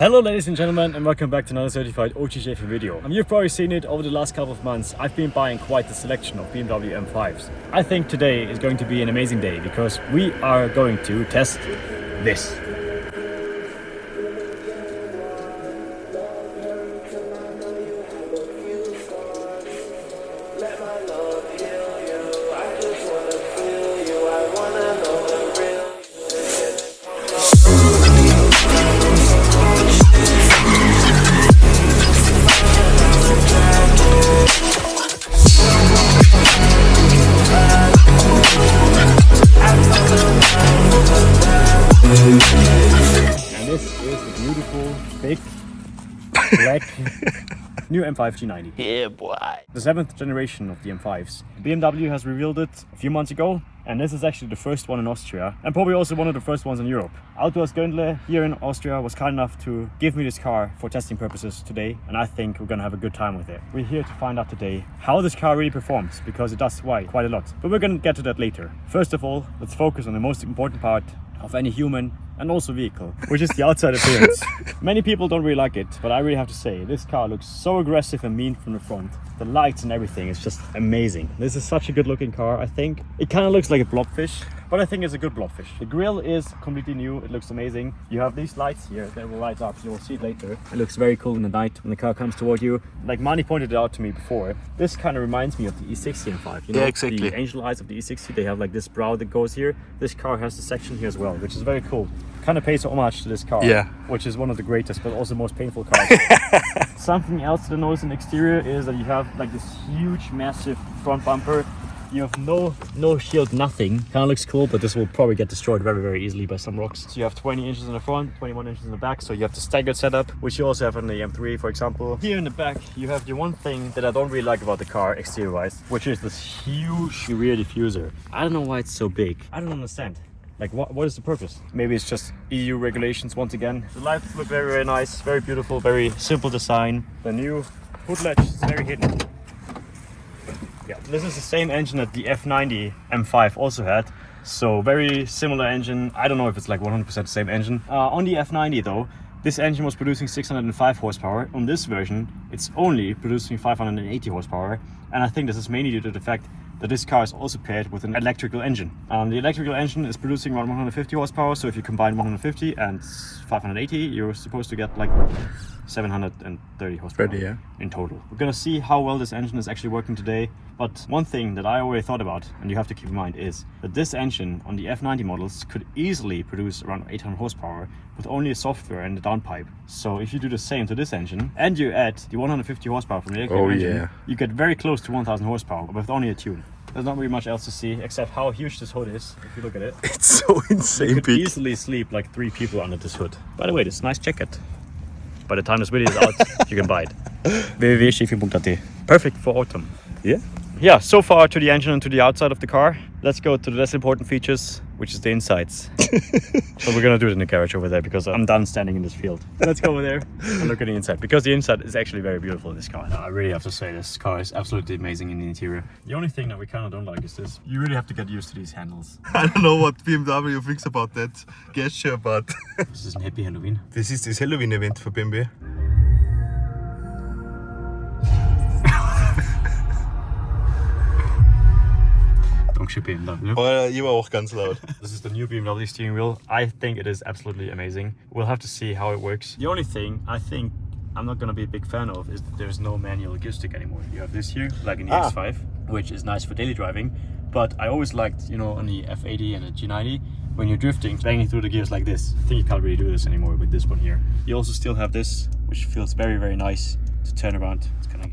Hello ladies and gentlemen, and welcome back to another certified OGJ video. You've probably seen it over the last couple of months. I've been buying quite the selection of BMW M5s. I think today is going to be an amazing day because we are going to test this. Beautiful, big, black new M5 G90. Yeah, boy. The 7th generation of the M5s. BMW has revealed it a few months ago, and this is actually the first one in Austria, and probably also one of the first ones in Europe. Autohaus Göndle here in Austria was kind enough to give me this car for testing purposes today, and I think we're gonna have a good time with it. We're here to find out today how this car really performs, because it does quite a lot. But we're gonna get to that later. First of all, let's focus on the most important part of any human and also vehicle, which is the outside appearance. Many people don't really like it, but I really have to say, this car looks so aggressive and mean from the front. The lights and everything is just amazing. This is such a good looking car, I think. It kind of looks like a blobfish, but I think it's a good blobfish. The grille is completely new, it looks amazing. You have these lights here that will light up, you will see it later. It looks very cool in the night when the car comes toward you. Like Mani pointed it out to me before, this kind of reminds me of the E60 M5. You know, yeah, exactly. The angel eyes of the E60, they have like this brow that goes here. This car has the section here as well, which is very cool. Kind of pays homage to this car, yeah, which is one of the greatest but also most painful cars. Something else to notice in the exterior is that you have like this huge massive front bumper. You have no shield, nothing. Kind of looks cool, but this will probably get destroyed very easily by some rocks. So you have 20 inches in the front, 21 inches in the back, so you have the staggered setup, which you also have on the M3, for example. Here in the back you have the one thing that I don't really like about the car exterior wise, which is this huge rear diffuser. I don't know why it's so big. I don't understand. Like, what is the purpose? Maybe it's just EU regulations once again. The lights look very nice, very beautiful, very simple design. The new hood latch is very hidden. Yeah, this is the same engine that the F90 M5 also had. So very similar engine. I don't know if it's like 100% the same engine. On the F90 though, this engine was producing 605 horsepower. On this version, it's only producing 580 horsepower. And I think this is mainly due to the fact that this car is also paired with an electrical engine. The electrical engine is producing around 150 horsepower, so if you combine 150 and 580, you're supposed to get like 730 horsepower in total. We're gonna see how well this engine is actually working today, but one thing that I already thought about, and you have to keep in mind, is that this engine on the F90 models could easily produce around 800 horsepower with only a software and a downpipe. So if you do the same to this engine, and you add the 150 horsepower from the electrical engine, you get very close to 1000 horsepower with only a tune. There's not really much else to see except how huge this hood is. If you look at it, it's so insane. You could easily sleep like 3 people under this hood. By the way, this nice jacket. By the time this video is out, you can buy it. www.stiefel.at. Perfect for autumn. Yeah, so far to the engine and to the outside of the car. Let's go to the less important features, which is the insides. So we're gonna do it in the garage over there because I'm done standing in this field. Let's go over there and look at the inside, because the inside is actually very beautiful in this car. I really have to say, this car is absolutely amazing in the interior. The only thing that we kind of don't like is this. You really have to get used to these handles. I don't know what BMW thinks about that gesture, but... This is ein Happy Halloween. This is this Halloween event for BMW. You were auch ganz laut. This is the new BMW steering wheel. I think it is absolutely amazing. We'll have to see how it works. The only thing I think I'm not gonna be a big fan of is that there's no manual gear stick anymore. You have this here, like in the X5, which is nice for daily driving. But I always liked, you know, on the F80 and the G90, when you're drifting, banging through the gears like this. I think you can't really do this anymore with this one here. You also still have this, which feels very nice to turn around. It's kind of...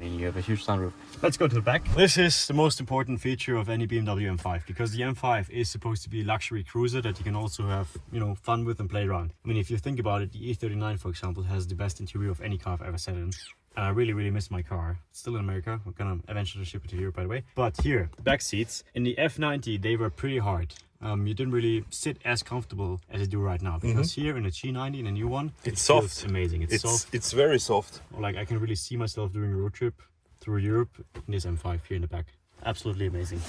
You have a huge sunroof. Let's go to the back. This is the most important feature of any BMW M5, because the M5 is supposed to be a luxury cruiser that you can also have, you know, fun with and play around. I mean, if you think about it, the E39, for example, has the best interior of any car I've ever sat in. And I really miss my car. It's still in America. We're gonna eventually ship it to Europe, by the way. But here, the back seats in the F90, they were pretty hard. You didn't really sit as comfortable as you do right now, because here in the G90, in a new one, it's soft. It's amazing. It's soft. It's very soft. Like, I can really see myself doing a road trip through Europe in this M5 here in the back. Absolutely amazing.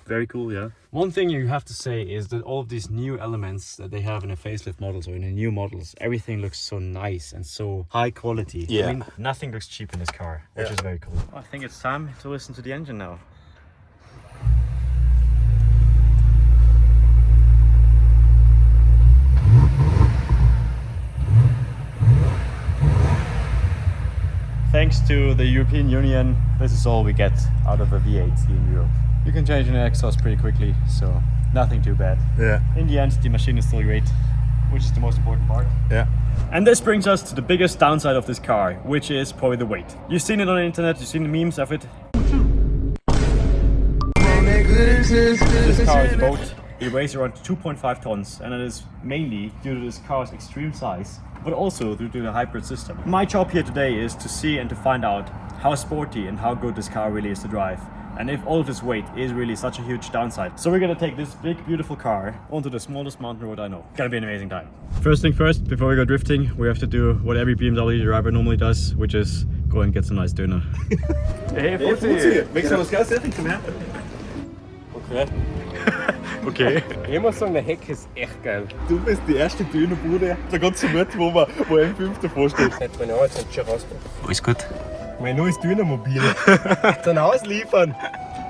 Very cool, yeah. One thing you have to say is that all of these new elements that they have in a facelift models or in the new models, everything looks so nice and so high quality. Yeah. I mean, nothing looks cheap in this car, which is very cool. I think it's time to listen to the engine now. Thanks to the European Union, this is all we get out of a V8 in Europe. You can change an exhaust pretty quickly, so nothing too bad. Yeah. In the end, the machine is still great, which is the most important part. Yeah. And this brings us to the biggest downside of this car, which is probably the weight. You've seen it on the internet, you've seen the memes of it. This car's boat, it weighs around 2.5 tons, and it is mainly due to this car's extreme size, but also due to the hybrid system. My job here today is to see and to find out how sporty and how good this car really is to drive, and if all of this weight is really such a huge downside. So we're gonna take this big, beautiful car onto the smallest mountain road I know. It's gonna be an amazing time. First thing first, before we go drifting, we have to do what every BMW driver normally does, which is go and get some nice döner. Hey, Fuzzi, willst du was Geiles essen zum Herren? Okay. Okay. Ich muss sagen, der Heck ist echt geil. Du bist die erste Dönerbude, der ganzen Welt, wo M5 davor steht. Seit 2 Jahren sind schon rausgekommen. Alles gut. Mein neues Dönermobil. Dann ausliefern!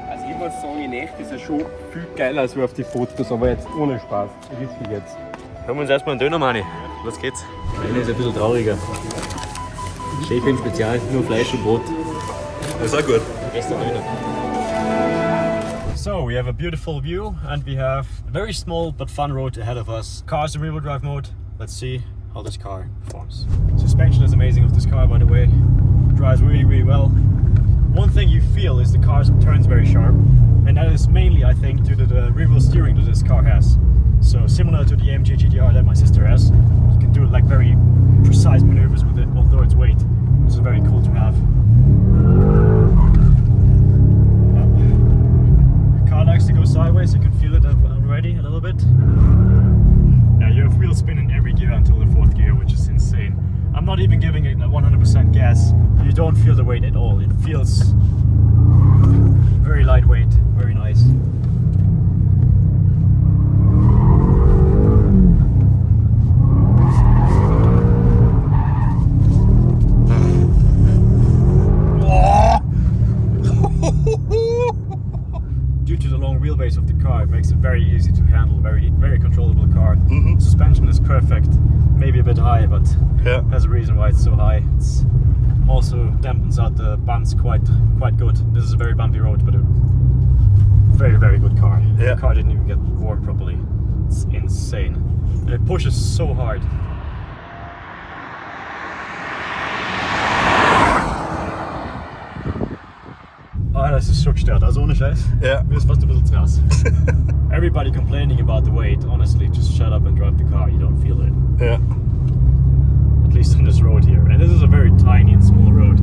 Also ich muss sagen, in echt ist er schon viel geiler als auf die Fotos, aber jetzt ohne Spaß. Richtig jetzt. Hören wir uns erstmal einen Döner, Mani. Los geht's. Einer ist ein bisschen trauriger. Chefin Spezial, nur Fleisch und Brot. Das ist auch gut. Bester Döner. So we have a beautiful view and we have a very small but fun road ahead of us. Car's in rear-wheel drive mode. Let's see how this car performs. Suspension is amazing of this car, by the way. Drives really, really well. One thing you feel is the car turns very sharp, and that is mainly, I think, due to the rear-wheel steering that this car has. So similar to the AMG GTR that my sister has, you can do like very precise maneuvers with it, although it's weight, which is very cool to have. Likes to go sideways, you can feel it already a little bit. Now you have wheel spin in every gear until the 4th gear, which is insane. I'm not even giving it a 100% gas. You don't feel the weight at all. It feels very lightweight, very nice. Due to the long wheelbase of the car, it makes it very easy to handle, very controllable car. Suspension is perfect, maybe a bit high, but there's a reason why it's so high. It's also dampens out the bumps quite good. This is a very bumpy road, but a very, very good car. The car didn't even get warm properly. It's insane. And it pushes so hard. Ah, das ist schockstört, also ohne Scheiß. Ja. Mir ist fast ein bisschen krass. Everybody complaining about the weight, honestly, just shut up and drive the car, you don't feel it. Ja. At least on this road here. And this is a very tiny and small road.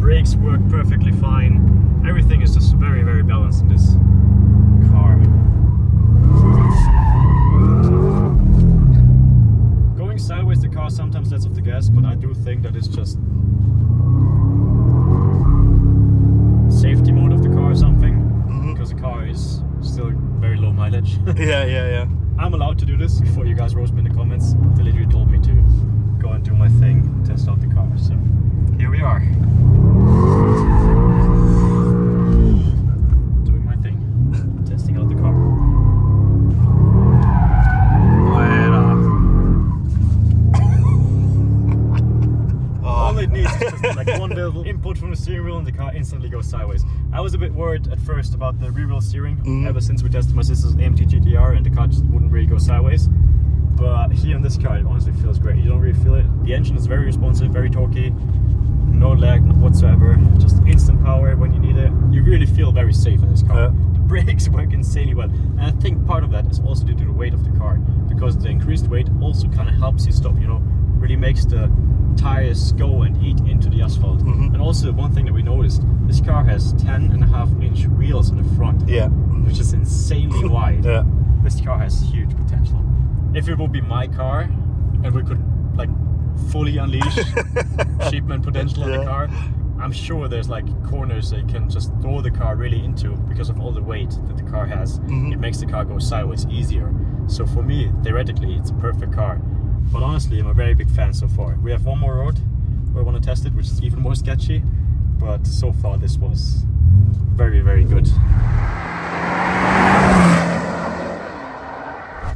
Brakes work perfectly fine. Everything is just very, very balanced in this car. Going sideways, the car sometimes lets off the gas, but I do think that it's just safety mode of the car or something, because the car is still very low mileage. Yeah. I'm allowed to do this before you guys roast me in the comments. They literally told me to go and do my thing, test out the car. So here we are. Doing my thing, testing out the car. All it needs is just like one little input from the steering wheel and the car instantly goes sideways. I was a bit worried at first about the rear wheel steering ever since we tested my sister's AMG GTR and the car just wouldn't really go sideways. But here in this car it honestly feels great. You don't really feel it. The engine is very responsive, very torquey, no lag whatsoever, just instant power when you need it. You really feel very safe in this car. The brakes work insanely well, and I think part of that is also due to the weight of the car, because the increased weight also kind of helps you stop, you know, really makes the tires go and eat into the asphalt. And also one thing that we noticed, this car has 10.5-inch wheels in the front, which is insanely wide. This car has huge potential. If it would be my car and we could like fully unleash sheepman potential in the car, I'm sure there's like corners that you can just throw the car really into because of all the weight that the car has. It makes the car go sideways easier. So for me, theoretically, it's a perfect car. But honestly, I'm a very big fan so far. We have one more road where I want to test it, which is even more sketchy. But so far, this was very, very good.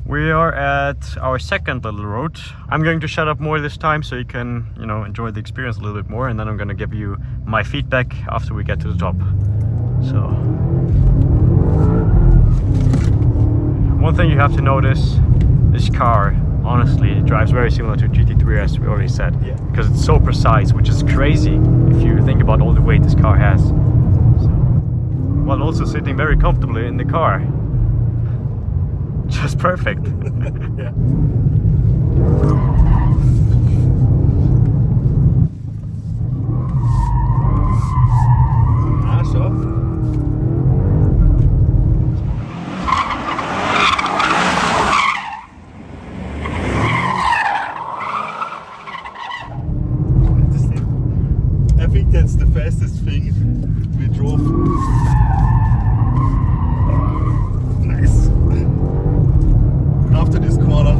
We are at our second little road. I'm going to shut up more this time so you can, enjoy the experience a little bit more, and then I'm going to give you my feedback after we get to the top. So, one thing you have to notice, this car, honestly, it drives very similar to GT3 as we already said. Yeah. Because it's so precise, which is crazy if you think about all the weight this car has. So, while also sitting very comfortably in the car. Just perfect. Ja. Ah, zo. I think that's the fastest thing we drove. Nice. After this corner.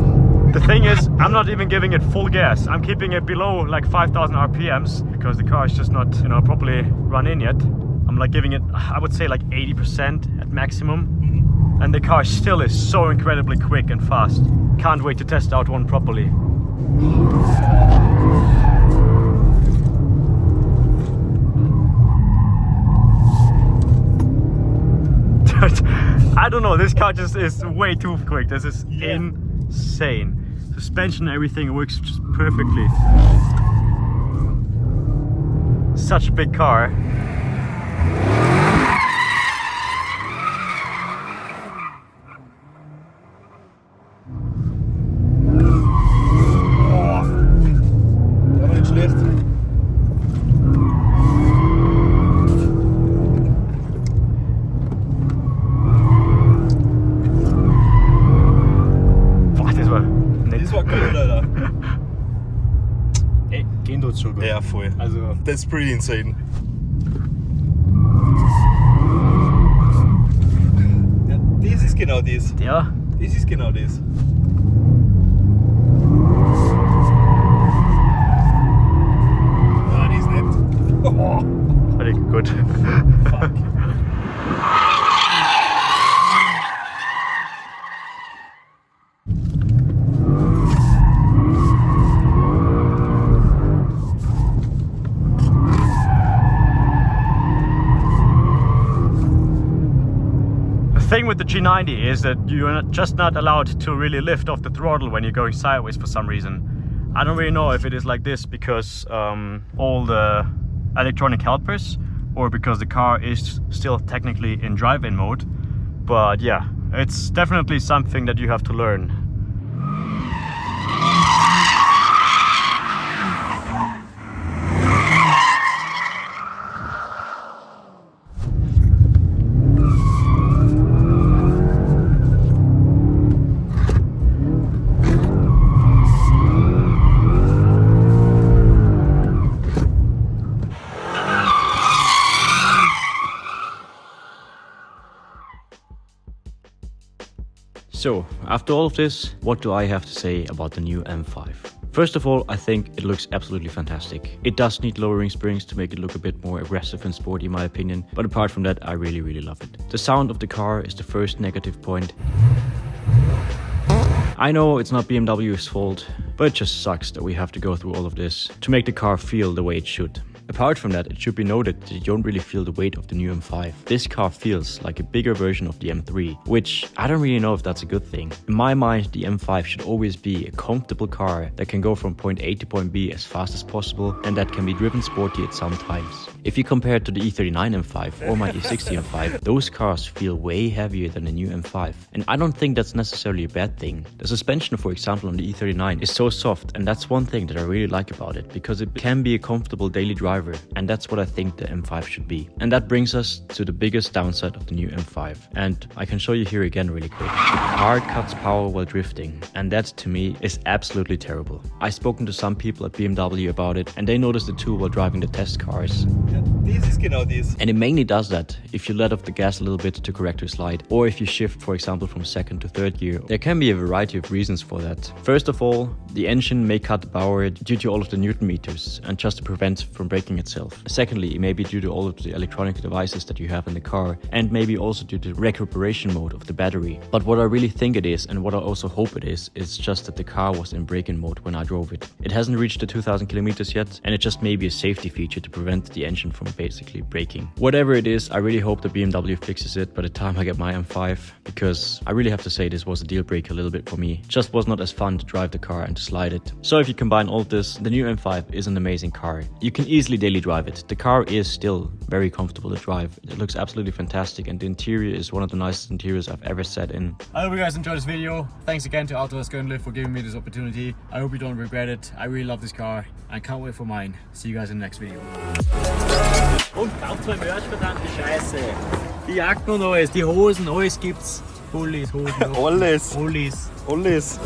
The thing is, I'm not even giving it full gas. I'm keeping it below like 5,000 RPMs because the car is just not, properly run in yet. I'm like giving it, I would say like 80% at maximum. And the car still is so incredibly quick and fast. Can't wait to test out one properly. I don't know, this car just is way too quick. This is insane. Suspension and everything works just perfectly. Such a big car. Ja, nicht schlecht. Das war cool, Alter. Ey, gehen tut's schon gut. Ja, voll. Also, That's pretty insane. Ja, das ist genau das. ja, Das ist genau das. Ah, die ist nett. Oh, völlig gut. fuck. The thing with the G90 is that you're just not allowed to really lift off the throttle when you're going sideways for some reason. I don't really know if it is like this because all the electronic helpers or because the car is still technically in drive-in mode. But yeah, it's definitely something that you have to learn. So, after all of this, what do I have to say about the new M5? First of all, I think it looks absolutely fantastic. It does need lowering springs to make it look a bit more aggressive and sporty in my opinion, but apart from that, I really love it. The sound of the car is the first negative point. I know it's not BMW's fault, but it just sucks that we have to go through all of this to make the car feel the way it should. Apart from that, it should be noted that you don't really feel the weight of the new M5. This car feels like a bigger version of the M3, which I don't really know if that's a good thing. In my mind, the M5 should always be a comfortable car that can go from point A to point B as fast as possible and that can be driven sporty at some times. If you compare it to the E39 M5 or my E60 M5, those cars feel way heavier than the new M5. And I don't think that's necessarily a bad thing. The suspension, for example, on the E39 is so soft, and that's one thing that I really like about it, because it can be a comfortable daily driver driver, and that's what I think the M5 should be. And that brings us to the biggest downside of the new M5, and I can show you here again really quick. The car cuts power while drifting, and that to me is absolutely terrible. I've spoken to some people at BMW about it, and they noticed it too while driving the test cars. Ja, das ist genau das. And it mainly does that if you let off the gas a little bit to correct your slide, or if you shift, for example, from second to third gear. There can be a variety of reasons for that. First of all, the engine may cut the power due to all of the Newton meters and just to prevent from braking itself. Secondly, it may be due to all of the electronic devices that you have in the car, and maybe also due to the recuperation mode of the battery. But what I really think it is, and what I also hope it is just that the car was in braking mode when I drove it. It hasn't reached the 2000 kilometers yet, and it just may be a safety feature to prevent the engine from basically braking. Whatever it is, I really hope the BMW fixes it by the time I get my M5, because I really have to say this was a deal breaker a little bit for me. It just was not as fun to drive the car and to slide it. So if you combine all of this, the new M5 is an amazing car. You can easily daily drive it. The car is still very comfortable to drive. It looks absolutely fantastic, and the interior is one of the nicest interiors I've ever sat in. I hope you guys enjoyed this video. Thanks again to Autos Gönle for giving me this opportunity. I hope you don't regret it. I really love this car. I can't wait for mine. See you guys in the next video. Und kauft zwei Merch, verdammte Scheiße. Die Jacken und alles, die Hosen, alles gibt's. Pullis, Hosen, Alles. Pullis. Alles.